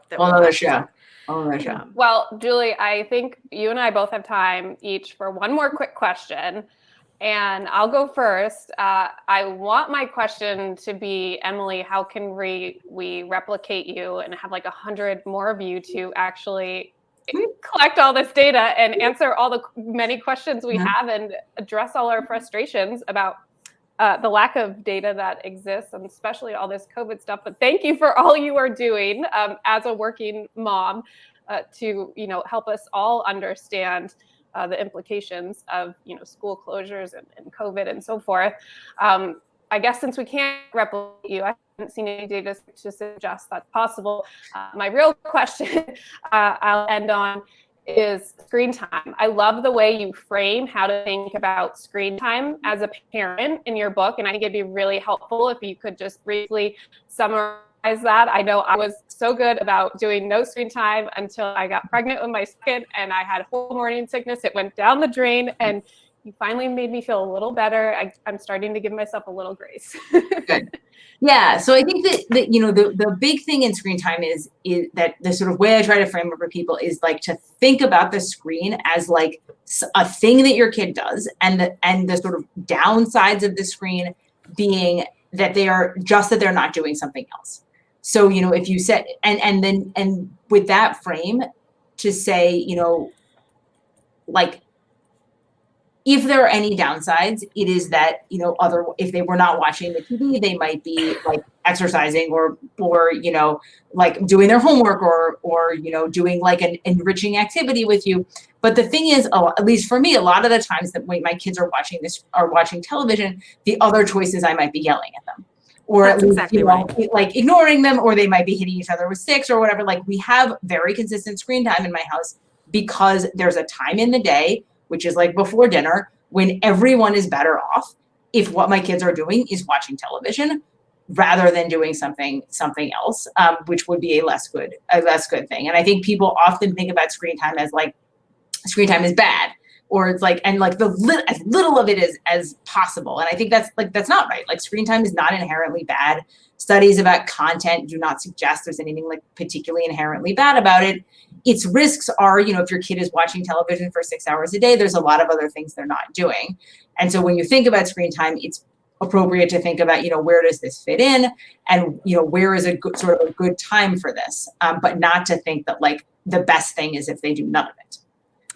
Well, Julie, I think you and I both have time each for one more quick question. And I'll go first. I want my question to be, Emily, how can we replicate you and have like 100 more of you to actually collect all this data and answer all the many questions we have and address all our frustrations about the lack of data that exists, and especially all this COVID stuff. But thank you for all you are doing as a working mom to help us all understand the implications of school closures and COVID and so forth. I guess since we can't replicate you, I haven't seen any data to suggest that's possible. My real question I'll end on is screen time. I love the way you frame how to think about screen time as a parent in your book, and I think it'd be really helpful if you could just briefly summarize that. I know I was so good about doing no screen time until I got pregnant with my second, and I had whole morning sickness. It went down the drain, and you finally made me feel a little better. I'm starting to give myself a little grace. Good. Yeah. So I think that the big thing in screen time is that the sort of way I try to frame it for people is like to think about the screen as like a thing that your kid does, and the sort of downsides of the screen being that they're not doing something else. So, if you set, and with that frame to say, like, if there are any downsides, it is that, if they were not watching the TV, they might be like exercising or like doing their homework or doing like an enriching activity with you. But the thing is, at least for me, a lot of the times that when my kids are watching television, the other choice is I might be yelling at them. Or That's at least, exactly right. like ignoring them, or they might be hitting each other with sticks or whatever. Like, we have very consistent screen time in my house because there's a time in the day, which is like before dinner, when everyone is better off if what my kids are doing is watching television rather than doing something else, which would be a less good thing. And I think people often think about screen time as like screen time is bad, or it's like, and like as little of it as possible. And I think that's not right. Like, screen time is not inherently bad. Studies about content do not suggest there's anything like particularly inherently bad about it. Its risks are, if your kid is watching television for 6 hours a day, there's a lot of other things they're not doing. And so when you think about screen time, it's appropriate to think about, where does this fit in, and, where is a good sort of a good time for this, but not to think that like the best thing is if they do none of it.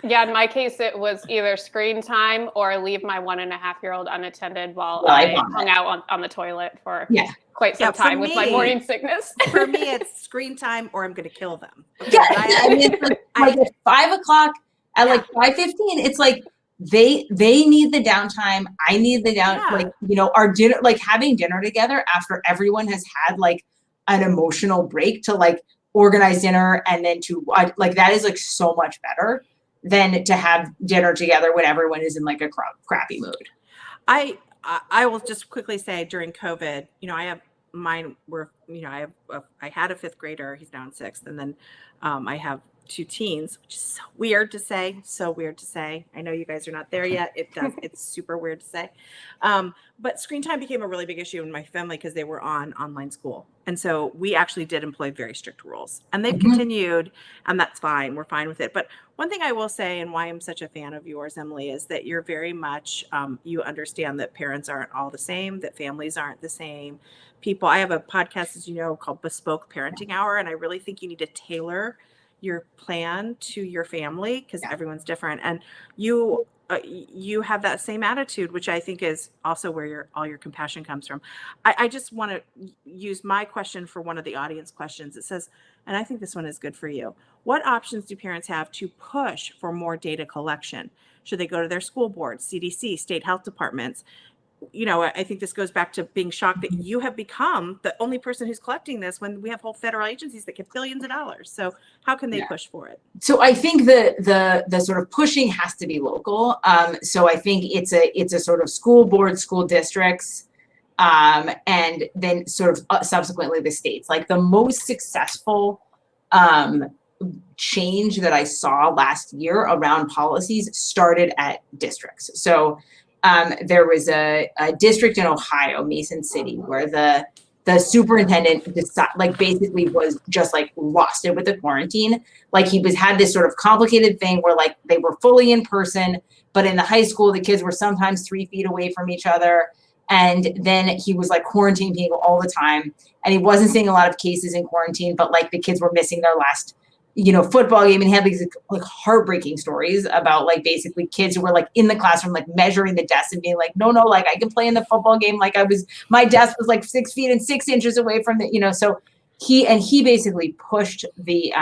Yeah, in my case, it was either screen time or leave my 1.5-year-old unattended while I hung out on the toilet for quite some time with my morning sickness. For me, it's screen time or I'm going to kill them. Okay, yeah, I mean, like at 5 o'clock, at like 5:15, it's like they need the downtime. I need the like, our dinner, like having dinner together after everyone has had like an emotional break to like organize dinner, and then to like, that is like so much better than to have dinner together when everyone is in like a crappy mood. I will just quickly say, during COVID, I have mine were, I had a 5th grader, he's now in 6th. And then I have 2 teens, which is so weird to say. I know you guys are not there yet. It's super weird to say. But screen time became a really big issue in my family because they were on online school. And so we actually did employ very strict rules, and they've continued, and that's fine. We're fine with it. But one thing I will say, and why I'm such a fan of yours, Emily, is that you're very much, you understand that parents aren't all the same, that families aren't the same. I have a podcast, as you know, called Bespoke Parenting Hour, and I really think you need to tailor your plan to your family because everyone's different. And you have that same attitude, which I think is also where all your compassion comes from. I just want to use my question for one of the audience questions. It says, and I think this one is good for you: what options do parents have to push for more data collection? Should they go to their school boards, CDC, state health departments? I think this goes back to being shocked that you have become the only person who's collecting this when we have whole federal agencies that get billions of dollars. So how can they push for it? So I think the sort of pushing has to be local. So I think it's a sort of school board, school districts, and then sort of subsequently the states. Like, the most successful change that I saw last year around policies started at districts. So there was a district in Ohio, Mason City, where the the superintendent basically was just like lost it with the quarantine. Like he had this sort of complicated thing where like they were fully in person, but in the high school, the kids were sometimes 3 feet away from each other. And then he was like quarantining people all the time. And he wasn't seeing a lot of cases in quarantine, but like the kids were missing their last, football game. And he had these like heartbreaking stories about like basically kids who were like in the classroom, like measuring the desk and being like, no, like I can play in the football game. Like my desk was like 6 feet and 6 inches away from the, so he basically pushed the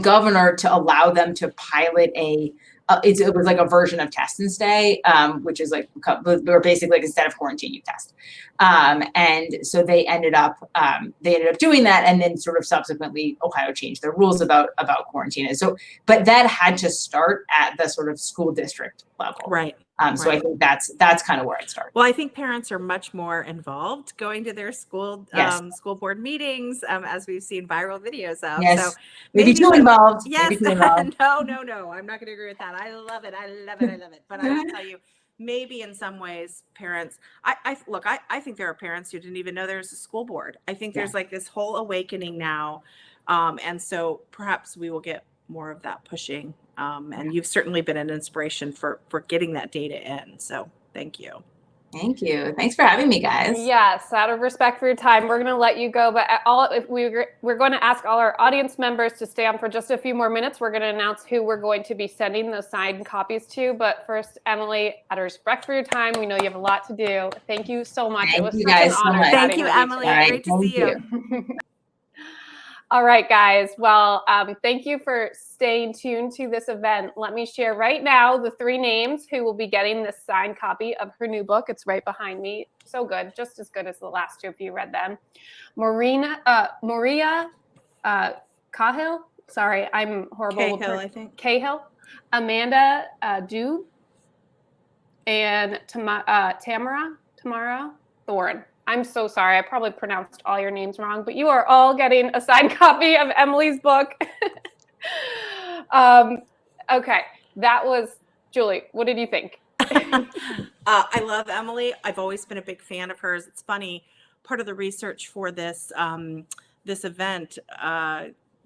governor to allow them to pilot it was like a version of test and stay, which is like, or basically like instead of quarantine, you test. And so they ended up doing that. And then sort of subsequently Ohio changed their rules about quarantine. And so, but that had to start at the sort of school district level. Right. So I think that's kind of where I'd start. Well, I think parents are much more involved going to their school school board meetings, as we've seen viral videos of. Yes. So maybe too involved. Yes. Maybe too involved. No. I'm not going to agree with that. I love it. But I will tell you, maybe in some ways, parents. I think there are parents who didn't even know there's a school board. I think there's like this whole awakening now, and so perhaps we will get more of that pushing. And you've certainly been an inspiration for getting that data in. So thank you. Thank you. Thanks for having me, guys. Yes, out of respect for your time, we're going to let you go. But we're going to ask all our audience members to stay on for just a few more minutes. We're going to announce who we're going to be sending those signed copies to. But first, Emily, out of respect for your time, we know you have a lot to do. Thank you so much. Thank it was you such guys an so honor. much. Thank you, Emily. Right, great to see you. All right, guys. Well, thank you for staying tuned to this event. Let me share right now the 3 names who will be getting this signed copy of her new book. It's right behind me. So good, just as good as the last 2 if you read them. Maria Cahill. Sorry, I'm horrible. Cahill, I think. Cahill. Amanda Dube. And Tamara Thorne. I'm so sorry. I probably pronounced all your names wrong, but you are all getting a signed copy of Emily's book. Okay, that was Julie. What did you think? I love Emily. I've always been a big fan of hers. It's funny. Part of the research for this event,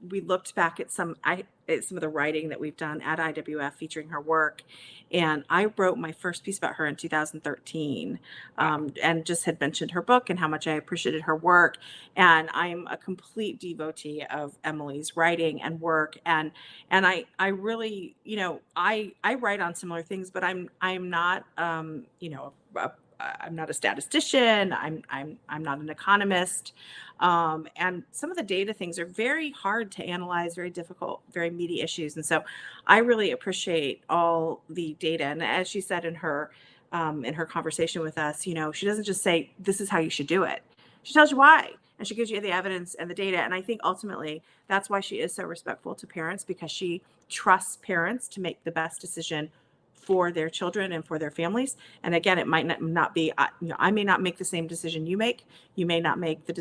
we looked back at some of the writing that we've done at IWF featuring her work. And I wrote my first piece about her in 2013, and just had mentioned her book and how much I appreciated her work. And I'm a complete devotee of Emily's writing and work. And I really, I write on similar things, but I'm not, I'm not a statistician. I'm not an economist. And some of the data things are very hard to analyze, very difficult, very meaty issues. And so I really appreciate all the data. And as she said in her conversation with us, she doesn't just say, this is how you should do it. She tells you why. And she gives you the evidence and the data. And I think ultimately that's why she is so respectful to parents, because she trusts parents to make the best decision for their children and for their families. And again, it might not be, I may not make the same decision you make. You may not make the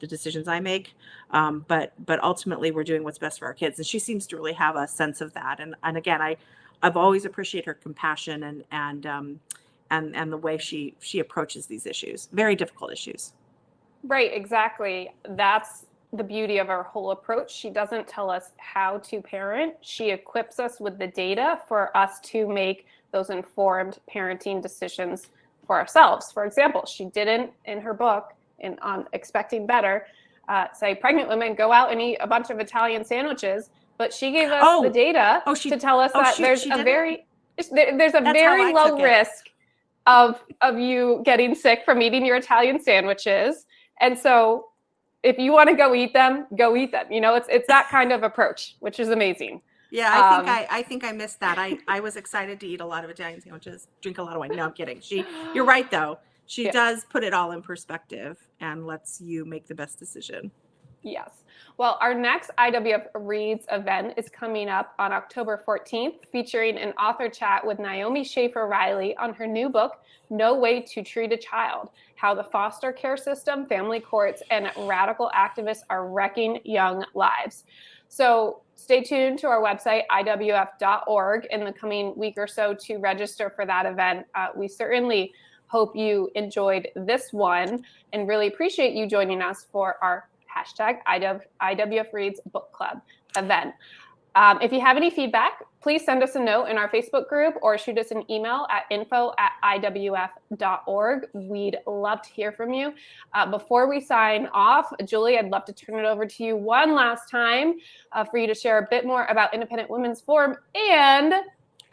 decisions I make. But ultimately we're doing what's best for our kids. And she seems to really have a sense of that. And again, I've always appreciated her compassion and the way she approaches these issues, very difficult issues. Right, exactly. That's the beauty of our whole approach. She doesn't tell us how to parent. She equips us with the data for us to make those informed parenting decisions for ourselves. For example, she didn't, in her book, on Expecting Better, say pregnant women go out and eat a bunch of Italian sandwiches, but she gave us the data to tell us that there's a very low risk of you getting sick from eating your Italian sandwiches. And so if you want to go eat them, go eat them. It's that kind of approach, which is amazing. Yeah, I think I missed that. I was excited to eat a lot of Italian sandwiches, drink a lot of wine. No, I'm kidding. You're right though. She does put it all in perspective and lets you make the best decision. Yes. Well, our next IWF Reads event is coming up on October 14th, featuring an author chat with Naomi Shafer Riley on her new book, No Way to Treat a Child: How the Foster Care System, Family Courts, and Radical Activists Are Wrecking Young Lives. So stay tuned to our website, iwf.org, in the coming week or so to register for that event. We certainly hope you enjoyed this one and really appreciate you joining us for our hashtag IWF Reads Book Club event. If you have any feedback, please send us a note in our Facebook group or shoot us an email at info@iwf.org. We'd love to hear from you. Before we sign off, Julie, I'd love to turn it over to you one last time for you to share a bit more about Independent Women's Forum and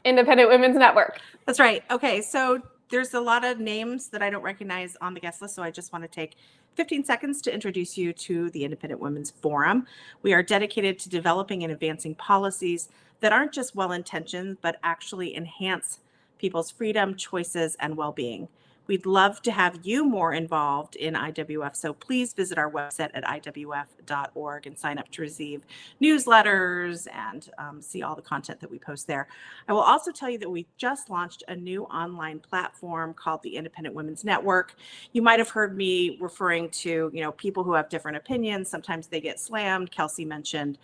Independent Women's Network. That's right. Okay, so there's a lot of names that I don't recognize on the guest list, so I just want to take 15 seconds to introduce you to the Independent Women's Forum. We are dedicated to developing and advancing policies that aren't just well-intentioned, but actually enhance people's freedom, choices, and well-being. We'd love to have you more involved in IWF, so please visit our website at iwf.org and sign up to receive newsletters and see all the content that we post there. I will also tell you that we just launched a new online platform called the Independent Women's Network. You might have heard me referring to, people who have different opinions. Sometimes they get slammed. Kelsey mentioned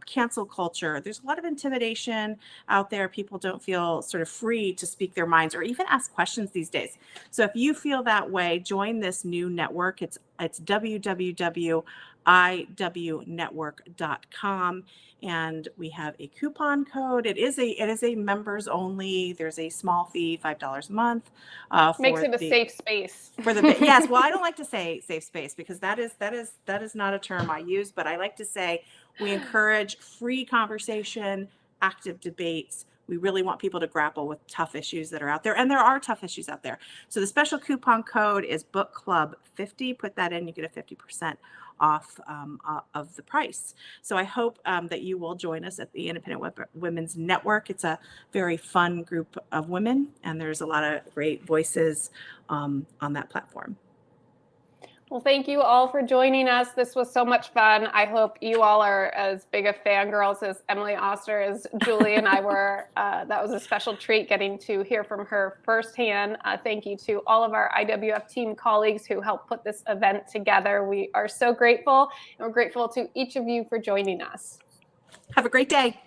cancel culture. There's a lot of intimidation out there. People don't feel sort of free to speak their minds or even ask questions these days. So if you feel that way, join this new network. It's www.iwnetwork.com, and we have a coupon code. It is a members only. There's a small fee, $5 a month. Makes it a safe space. Yes, well, I don't like to say safe space because that is not a term I use, but I like to say we encourage free conversation, active debates. We really want people to grapple with tough issues that are out there, and there are tough issues out there. So the special coupon code is Book Club 50. Put that in, you get a 50% off of the price. So I hope that you will join us at the Independent Women's Network. It's a very fun group of women, and there's a lot of great voices on that platform. Well, thank you all for joining us. This was so much fun. I hope you all are as big of fangirls as Emily Oster, as Julie and I were. That was a special treat getting to hear from her firsthand. Thank you to all of our IWF team colleagues who helped put this event together. We are so grateful, and we're grateful to each of you for joining us. Have a great day.